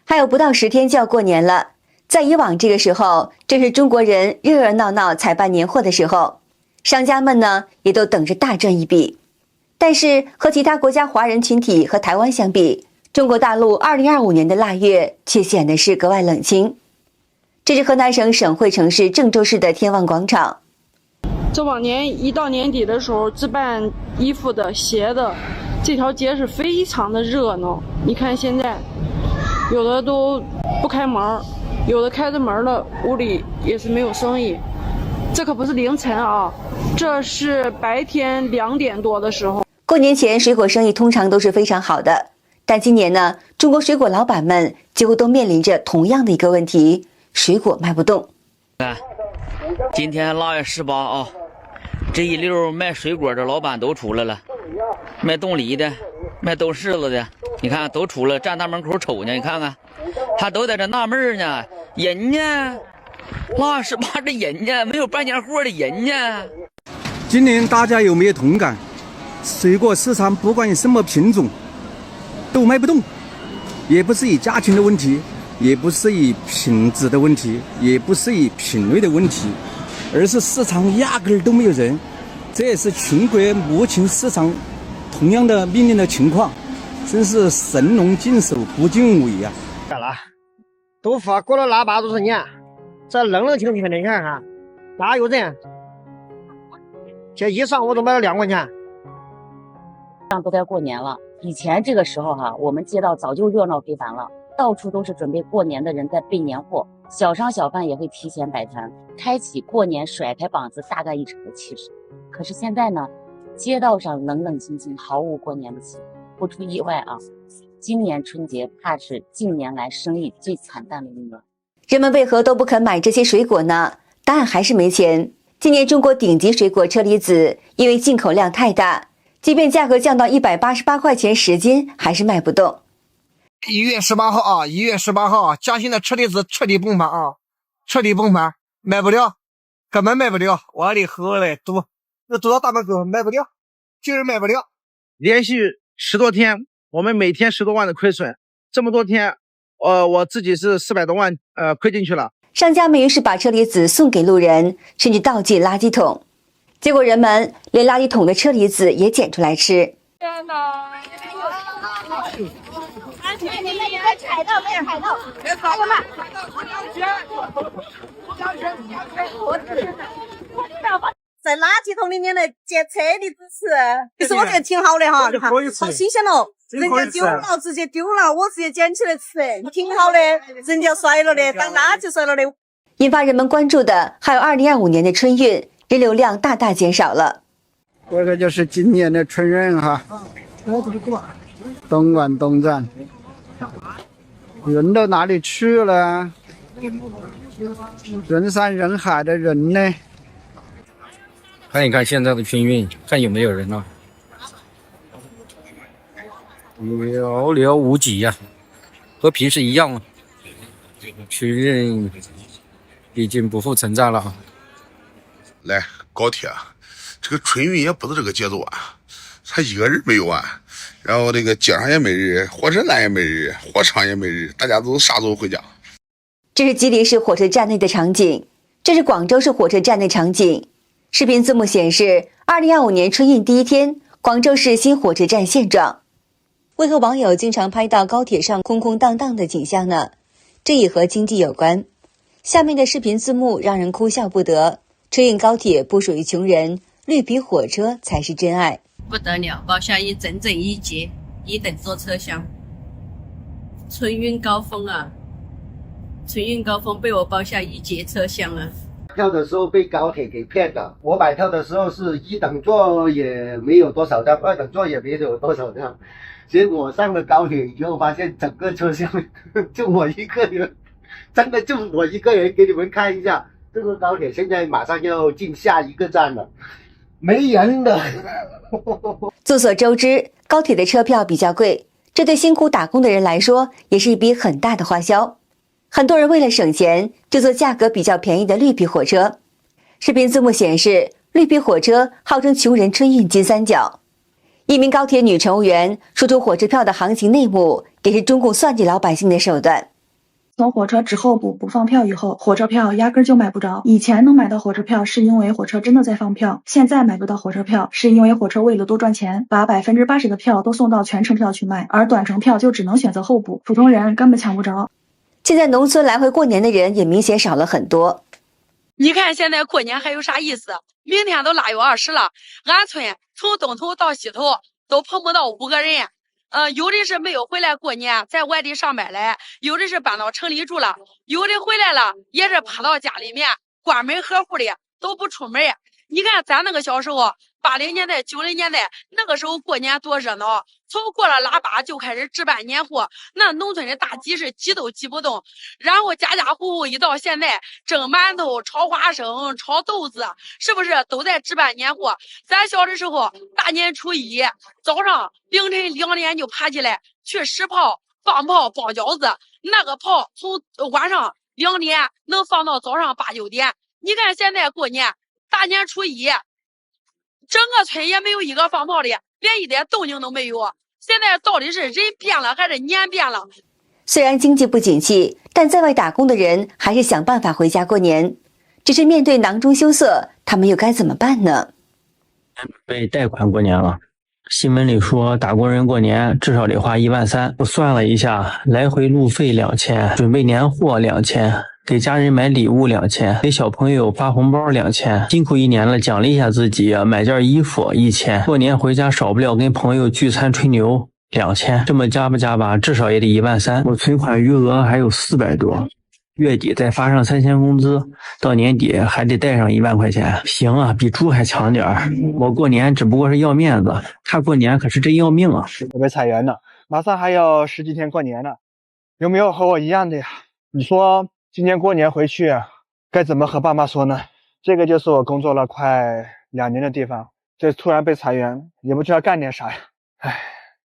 还有不到10天就要过年了，在以往这个时候，正是中国人热热闹闹采办年货的时候，商家们呢也都等着大赚一笔。但是和其他国家华人群体和台湾相比，中国大陆2025年的腊月却显得是格外冷清。这是河南省省会城市郑州市的天旺广场。这往年一到年底的时候，置办衣服的、鞋的，这条街是非常的热闹。你看现在，有的都不开门，有的开着门了，屋里也是没有生意。这可不是凌晨啊，这是白天2点多的时候。过年前水果生意通常都是非常好的，但今年呢，中国水果老板们几乎都面临着同样的一个问题：水果卖不动。今天8月18啊，这一溜卖水果的老板都出来了，卖冻梨的，卖豆柿子的，你看都出来站大门口瞅呢。你看看，他都在这纳闷呢，人呢？8月18的人呢？没有办年货的人呢？今年大家有没有同感？水果市场不管什么品种都卖不动，也不是以价钱的问题，也不是以品质的问题，也不是以品味的问题，而是市场压根儿都没有人。这也是全国目前市场同样的面临的情况，真是神农尽首不尽尾呀！都发过了8多少年，这冷清清的，你看看哪有人？这衣裳我都买了2块钱。都该过年了，以前这个时候我们街道早就热闹非凡了，到处都是准备过年的人在备年货，小商小贩也会提前摆摊，开启过年甩开膀子大干一场的气势。可是现在呢，街道上冷冷清清，毫无过年的气。不出意外今年春节怕是近年来生意最惨淡的一年。人们为何都不肯买这些水果呢？答案还是没钱。今年中国顶级水果车厘子因为进口量太大，即便价格降到188块钱10斤，还是卖不动。1月18号1月18号嘉兴的车厘子彻底崩盘彻底崩盘，卖不了，根本卖不了。我的河嘞，堵到大门口卖不了，就是卖不了。连续10多天，我们每天10多万的亏损，这么多天，我自己是400多万亏进去了。商家们于是把车厘子送给路人，甚至倒进垃圾桶。结果人们连垃圾桶的车厘子也捡出来吃。天哪！踩到没有踩到？别踩了嘛！在垃圾桶里面来捡车厘子吃，其实我觉得挺好的哈，好新鲜哦。人家丢了直接丢了，我直接捡起来吃，挺好的。人家摔了的，当垃圾摔了的。引发人们关注的还有2025年的春运，人流量大大减少了。这个就是今年的春运东莞东站，人到哪里去了？人山人海的人呢？看一看现在的春运，看有没有人啊？寥寥无几呀，和平时一样啊。春运已经不复存在了。来，高铁这个春运也不是这个节奏他一个人没有然后这个街上也没人，火车站也没人，火场也没人，大家都啥时候回家？这是吉林市火车站内的场景，这是广州市火车站内场景。视频字幕显示，2025年春运第一天，广州市新火车站现状。为何网友经常拍到高铁上空空荡荡的景象呢？这也和经济有关。下面的视频字幕让人哭笑不得。春运高铁不属于穷人，绿皮火车才是真爱。不得了，报销整整1节1等座车厢。春运高峰春运高峰被我包下1节车厢了。票的时候被高铁给骗了，我买票的时候是1等座也没有多少张，2等座也没有多少张，结果上了高铁以后发现整个车厢就我一个人，真的就我一个人。给你们看一下，这个高铁现在马上要进下一个站了，没人了。众所周知，高铁的车票比较贵，这对辛苦打工的人来说也是一笔很大的花销。很多人为了省钱，就坐价格比较便宜的绿皮火车。视频字幕显示，绿皮火车号称穷人春运金三角。一名高铁女乘务员说出火车票的行情内幕，也是中共算计老百姓的手段。从火车值候补不放票以后，火车票压根就买不着。以前能买到火车票是因为火车真的在放票，现在买不到火车票是因为火车为了多赚钱，把80%的票都送到全程票去卖，而短程票就只能选择候补，普通人根本抢不着。现在农村来回过年的人也明显少了很多。你看现在过年还有啥意思？明天都腊月20了，俺村从东头到西头都碰不到5个人。有的是没有回来过年，在外地上班来，有的是搬到城里住了，有的回来了也是趴到家里面关门合户的，都不出门。你看咱那个小时候80年代90年代那个时候过年多热闹，从过了腊八就开始置办年货，那农村的大集市挤都挤不动，然后家家户户一到现在蒸馒头炒花生炒豆子，是不是都在置办年货？咱小的时候大年初一早上凌晨2点就爬起来去拾炮放炮包饺子，那个炮从晚上2点能放到早上8、9点。你看现在过年大年初一整个村也没有一个放炮的，连一点动静都没有。现在到底是人变了还是年变了？虽然经济不景气，但在外打工的人还是想办法回家过年。只是面对囊中羞涩，他们又该怎么办呢？被贷款过年了。新闻里说打工人过年至少得花13000，我算了一下，来回路费2000，准备年货2000，给家人买礼物2000，给小朋友发红包2000，辛苦一年了，奖励一下自己，买件衣服1000，过年回家少不了跟朋友聚餐吹牛2000，这么加吧，至少也得13000。我存款余额还有400多，月底再发上3000工资，到年底还得带上1万块钱。行啊，比猪还强点儿。我过年只不过是要面子，他过年可是真要命啊！我被裁员了，马上还有10几天过年了，有没有和我一样的呀？你说今年过年回去该怎么和爸妈说呢？这个就是我工作了快2年的地方，这突然被裁员，也不知道干点啥呀。唉，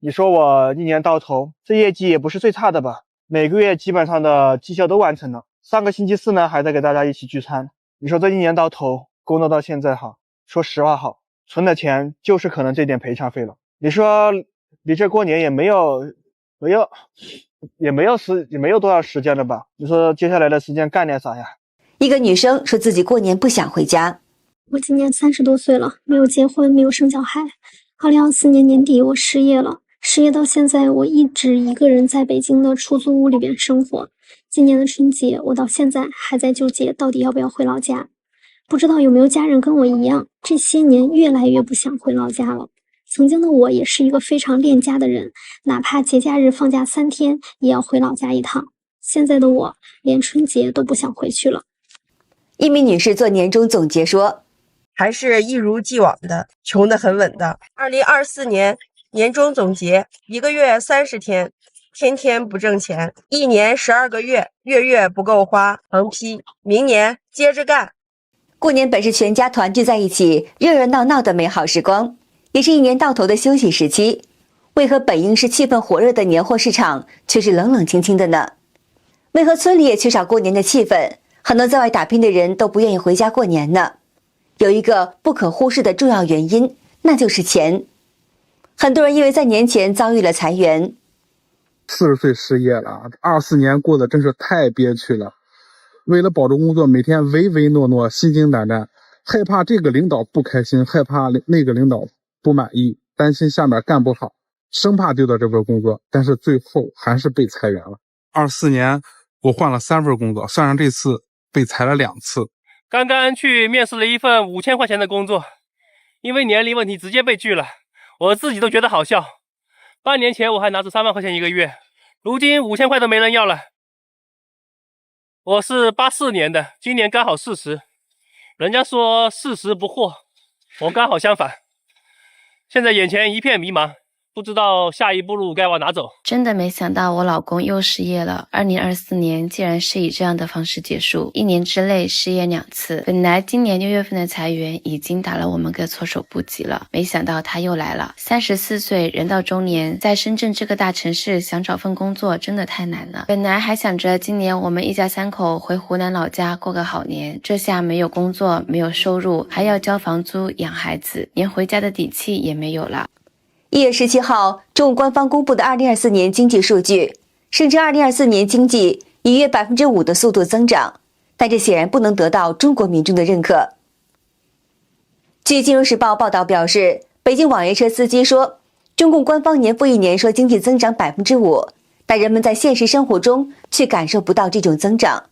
你说我一年到头这业绩也不是最差的吧，每个月基本上的绩效都完成了。上个星期四呢还在给大家一起聚餐。你说这一年到头工作到现在说实话存的钱就是可能这点赔偿费了。你说离这过年也没有多少时间了吧？你说接下来的时间干点啥呀？一个女生说自己过年不想回家。我今年30多岁了，没有结婚，没有生小孩。2024年年底我失业了，失业到现在我一直一个人在北京的出租屋里边生活。今年的春节我到现在还在纠结到底要不要回老家。不知道有没有家人跟我一样，这些年越来越不想回老家了。曾经的我也是一个非常恋家的人，哪怕节假日放假3天也要回老家一趟。现在的我连春节都不想回去了。一名女士做年终总结说，还是一如既往的穷得很稳的。2024年年终总结，1个月30天，天天不挣钱，1年12个月，月月不够花，横批：明年接着干。过年本是全家团聚在一起热热闹闹的美好时光，也是一年到头的休息时期，为何本应是气氛火热的年货市场却是冷冷清清的呢？为何村里也缺少过年的气氛？很多在外打拼的人都不愿意回家过年呢？有一个不可忽视的重要原因，那就是钱。很多人因为在年前遭遇了裁员，40岁失业了，24年过得真是太憋屈了。为了保住工作，每天唯唯诺诺，心惊胆战，害怕这个领导不开心，害怕那个领导不满意，担心下面干不好，生怕丢掉这份工作，但是最后还是被裁员了。24年我换了3份工作，算上这次被裁了2次。刚刚去面试了一份5000块钱的工作，因为年龄问题直接被拒了，我自己都觉得好笑。半年前我还拿着3万块钱一个月，如今5000块都没人要了。我是84年的，今年刚好40。人家说40不惑，我刚好相反。现在眼前一片迷茫，不知道下一步路该往哪走。真的没想到我老公又失业了，2024年竟然是以这样的方式结束，1年之内失业2次。本来今年6月份的裁员已经打了我们个措手不及了，没想到他又来了。34岁人到中年，在深圳这个大城市想找份工作真的太难了。本来还想着今年我们一家3口回湖南老家过个好年，这下没有工作，没有收入，还要交房租养孩子，连回家的底气也没有了。1月17号，中国官方公布的2024年经济数据，声称2024年经济以约5%的速度增长，但这显然不能得到中国民众的认可。据《金融时报》报道表示，北京网约车司机说，中共官方年复一年说经济增长5%，但人们在现实生活中却感受不到这种增长。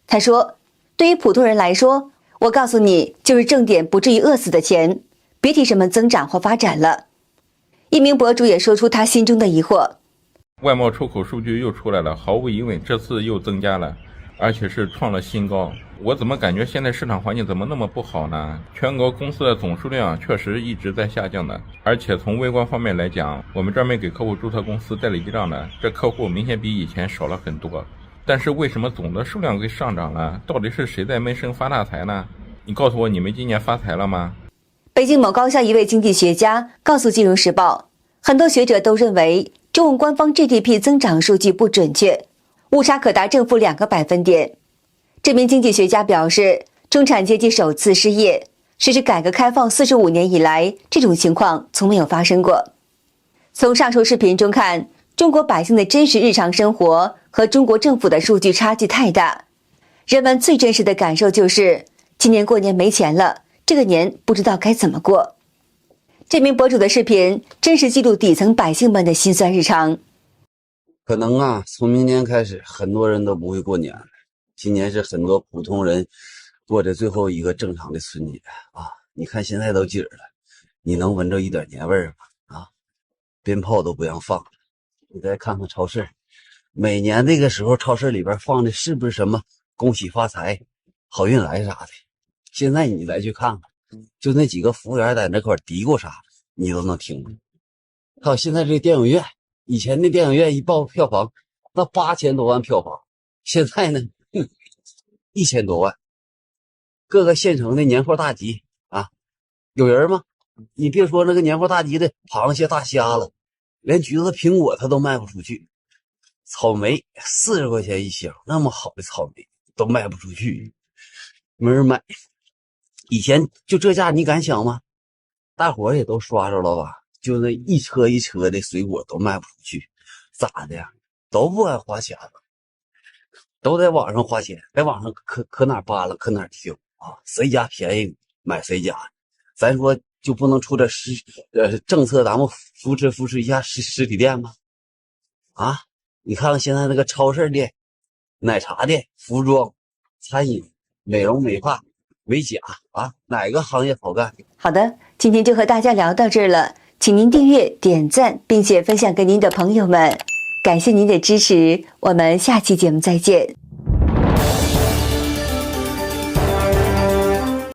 他说，对于普通人来说，我告诉你，就是挣点不至于饿死的钱，别提什么增长或发展了。一名博主也说出他心中的疑惑。外贸出口数据又出来了，毫无疑问这次又增加了，而且是创了新高。我怎么感觉现在市场环境怎么那么不好呢？全国公司的总数量确实一直在下降的，而且从微观方面来讲，我们专门给客户注册公司代理记账的，这客户明显比以前少了很多。但是为什么总的数量给上涨了？到底是谁在闷声发大财呢？你告诉我，你们今年发财了吗？北京某高校一位经济学家告诉《金融时报》，很多学者都认为中共官方 GDP 增长数据不准确，误差可达正负2个百分点。这名经济学家表示，中产阶级首次失业，是改革开放45年以来，这种情况从没有发生过。从上述视频中看，中国百姓的真实日常生活和中国政府的数据差距太大。人们最真实的感受就是，今年过年没钱了，这个年不知道该怎么过。这名博主的视频真实记录底层百姓们的辛酸日常。可能啊，从明年开始，很多人都不会过年了。今年是很多普通人过的最后一个正常的春节啊！你看现在都几儿了，你能闻着一点年味儿吗？啊，鞭炮都不让放了。你再看看超市，每年这个时候超市里边放的是不是什么恭喜发财、好运来啥的？现在你再去看看，就那几个服务员在那块嘀咕啥，你都能听着。还有现在这个电影院，以前的电影院一报票房，那8000多万票房，现在呢，1000多万。各个县城的年货大集啊，有人吗？你别说那个年货大集的螃蟹、大虾了，连橘子、苹果它都卖不出去。草莓40块钱一箱，那么好的草莓都卖不出去，没人买。以前就这价，你敢想吗？大伙儿也都刷着了吧？就那一车一车的水果都卖不出去，咋的呀？都不爱花钱了，都在网上花钱，在网上可哪扒拉可哪挑啊，谁家便宜买谁家。咱说就不能出点政策，咱们扶持一下实体店吗？啊，你看看现在那个超市店、奶茶店、服装、餐饮、美容美发、美甲啊，哪个行业好干？好的，今天就和大家聊到这儿了，请您订阅、点赞，并且分享给您的朋友们，感谢您的支持，我们下期节目再见。